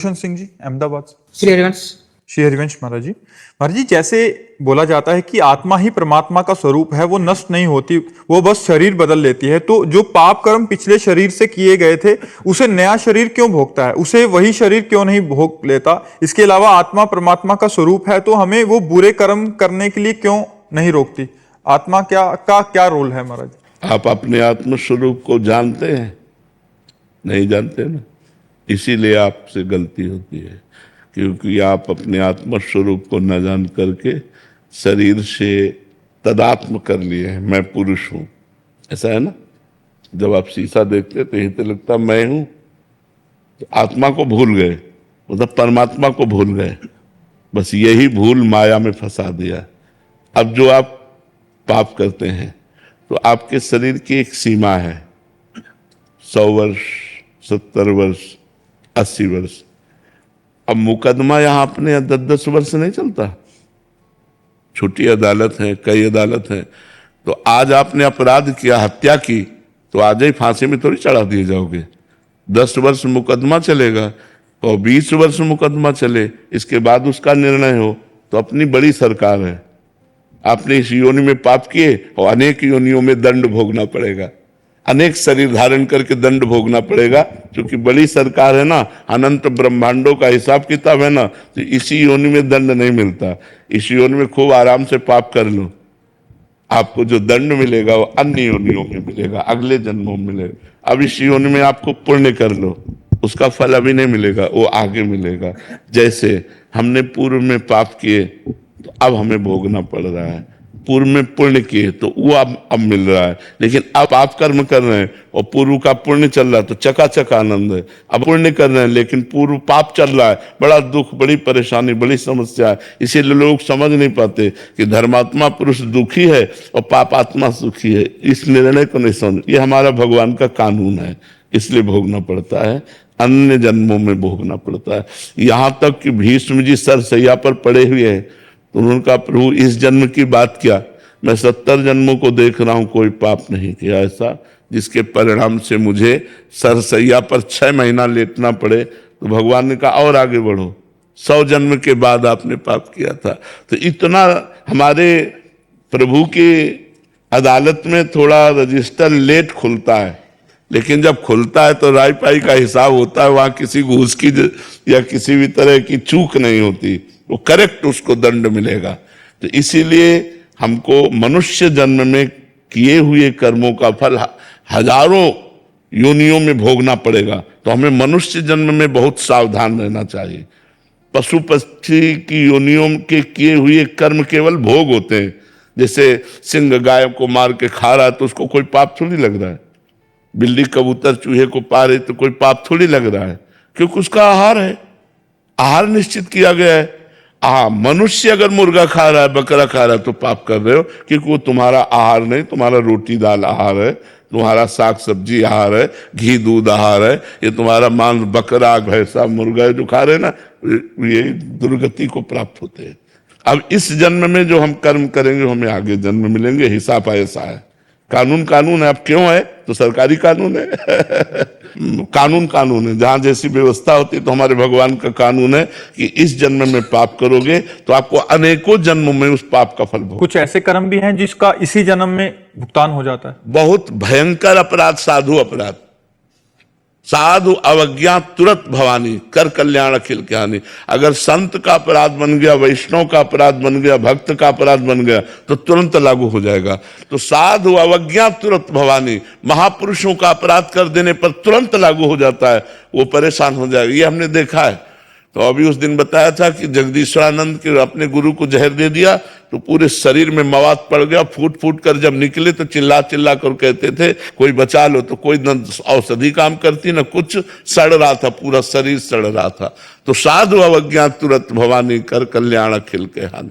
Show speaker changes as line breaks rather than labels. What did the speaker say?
सिंह जी, अहमदाबाद से।
श्री हरिवंश।
श्री हरिवंश महाराज जी। महाराज जी, जैसे बोला जाता है कि आत्मा ही परमात्मा का स्वरूप है, वो नष्ट नहीं होती, वो बस शरीर बदल लेती है। तो जो पाप कर्म पिछले शरीर से किए गए थे, उसे नया शरीर क्यों भोगता है? उसे वही शरीर क्यों नहीं भोग लेता? इसके अलावा आत्मा परमात्मा का स्वरूप है, तो हमें वो बुरे कर्म करने के लिए क्यों नहीं रोकती? आत्मा क्या रोल है महाराज?
आप अपने आत्म स्वरूप को जानते हैं? नहीं जानते ना, इसीलिए आपसे गलती होती है, क्योंकि आप अपने आत्म स्वरूप को न जान करके शरीर से तदात्म कर लिए हैं, मैं पुरुष हूं। ऐसा है ना, जब आप शीशा देखते तो यही तो लगता मैं हूं, तो आत्मा को भूल गए, मतलब परमात्मा को भूल गए। बस यही भूल माया में फंसा दिया। अब जो आप पाप करते हैं तो आपके शरीर की एक सीमा है, 100 वर्ष, 70 वर्ष, 80 वर्ष। अब मुकदमा यहां अपने 10-10 वर्ष नहीं चलता। छोटी अदालत है, कई अदालत है। तो आज आपने अपराध किया, हत्या की, तो आज ही फांसी में थोड़ी चढ़ा दिए जाओगे। 10 वर्ष मुकदमा चलेगा और 20 वर्ष मुकदमा चले, इसके बाद उसका निर्णय हो, तो अपनी बड़ी सरकार है। आपने इस योनि में पाप किए और अनेक योनियों में दंड भोगना पड़ेगा, अनेक शरीर धारण करके दंड भोगना पड़ेगा, क्योंकि बड़ी सरकार है ना, अनंत ब्रह्मांडों का हिसाब किताब है ना। तो इसी योनि में दंड नहीं मिलता। इस योनि में खूब आराम से पाप कर लो, आपको जो दंड मिलेगा वो अन्य योनियों में मिलेगा, अगले जन्मों में मिलेगा। अब इस योनि में आपको पुण्य कर लो, उसका फल अभी नहीं मिलेगा, वो आगे मिलेगा। जैसे हमने पूर्व में पाप किए तो अब हमें भोगना पड़ रहा है, पूर्व में पुण्य किए तो वो अब मिल रहा है। लेकिन अब आप कर्म कर रहे हैं और पूर्व का पुण्य चल रहा है तो चकाचक आनंद है। अब पुण्य कर रहे हैं लेकिन पूर्व पाप चल रहा है, बड़ा दुख, बड़ी परेशानी, बड़ी समस्या है। इसीलिए लोग समझ नहीं पाते कि धर्मात्मा पुरुष दुखी है और पापात्मा सुखी है। इस निर्णय को नहीं समझ, ये हमारा भगवान का कानून है, इसलिए भोगना पड़ता है, अन्य जन्मों में भोगना पड़ता है। यहां तक कि भीष्म जी सरसैया पर पड़े हुए हैं तो उन्होंने कहा, प्रभु इस जन्म की बात क्या, मैं 70 जन्मों को देख रहा हूं, कोई पाप नहीं किया ऐसा जिसके परिणाम से मुझे सरसैया पर 6 महीना लेटना पड़े। तो भगवान ने कहा और आगे बढ़ो, 100 जन्म के बाद आपने पाप किया था। तो इतना हमारे प्रभु की अदालत में थोड़ा रजिस्टर लेट खुलता है, लेकिन जब खुलता है तो राय पाई का हिसाब होता है। वहां किसी घूस की या किसी भी तरह की चूक नहीं होती, वो करेक्ट उसको दंड मिलेगा। तो इसीलिए हमको मनुष्य जन्म में किए हुए कर्मों का फल हजारों योनियों में भोगना पड़ेगा। तो हमें मनुष्य जन्म में बहुत सावधान रहना चाहिए। पशु पक्षी की योनियों के किए हुए कर्म केवल भोग होते हैं। जैसे सिंह गाय को मार के खा रहा है तो उसको कोई पाप थोड़ी लग रहा है, बिल्ली कबूतर चूहे को पा रही तो कोई पाप थोड़ी लग रहा है, क्योंकि उसका आहार है, आहार निश्चित किया गया है। मनुष्य अगर मुर्गा खा रहा है, बकरा खा रहा है तो पाप कर रहे हो, क्योंकि वो तुम्हारा आहार नहीं, तुम्हारा रोटी दाल आहार है, तुम्हारा साग सब्जी आहार है, घी दूध आहार है। ये तुम्हारा मांस बकरा भैंसा मुर्गा जो खा रहे हैं ना, ये दुर्गति को प्राप्त होते हैं। अब इस जन्म में जो हम कर्म करेंगे हमें आगे जन्म मिलेंगे, हिसाब ऐसा है। कानून कानून है, अब क्यों है तो सरकारी कानून है कानून है, जहां जैसी व्यवस्था होती है। तो हमारे भगवान का कानून है कि इस जन्म में पाप करोगे तो आपको अनेकों जन्मों में उस पाप का फल भोगना।
कुछ ऐसे कर्म भी हैं जिसका इसी जन्म में भुगतान हो जाता है।
बहुत भयंकर अपराध, साधु अपराध, साधु अवज्ञा तुरंत भवानी, कर कल्याण अखिल ज्ञानी। अगर संत का अपराध बन गया, वैष्णव का अपराध बन गया, भक्त का अपराध बन गया तो तुरंत लागू हो जाएगा। तो साधु अवज्ञा तुरंत भवानी, महापुरुषों का अपराध कर देने पर तुरंत लागू हो जाता है, वो परेशान हो जाएगा। ये हमने देखा है। तो अभी उस दिन बताया था कि जगदीश्वरानंद के अपने गुरु को जहर दे दिया तो पूरे शरीर में मवाद पड़ गया, फूट फूट कर जब निकले तो चिल्ला चिल्ला कर कहते थे कोई बचा लो। तो कोई न औषधि काम करती न कुछ, सड़ रहा था, पूरा शरीर सड़ रहा था। तो साधु अवज्ञा तुरंत भवानी, कर कल्याण अखिल के हानि।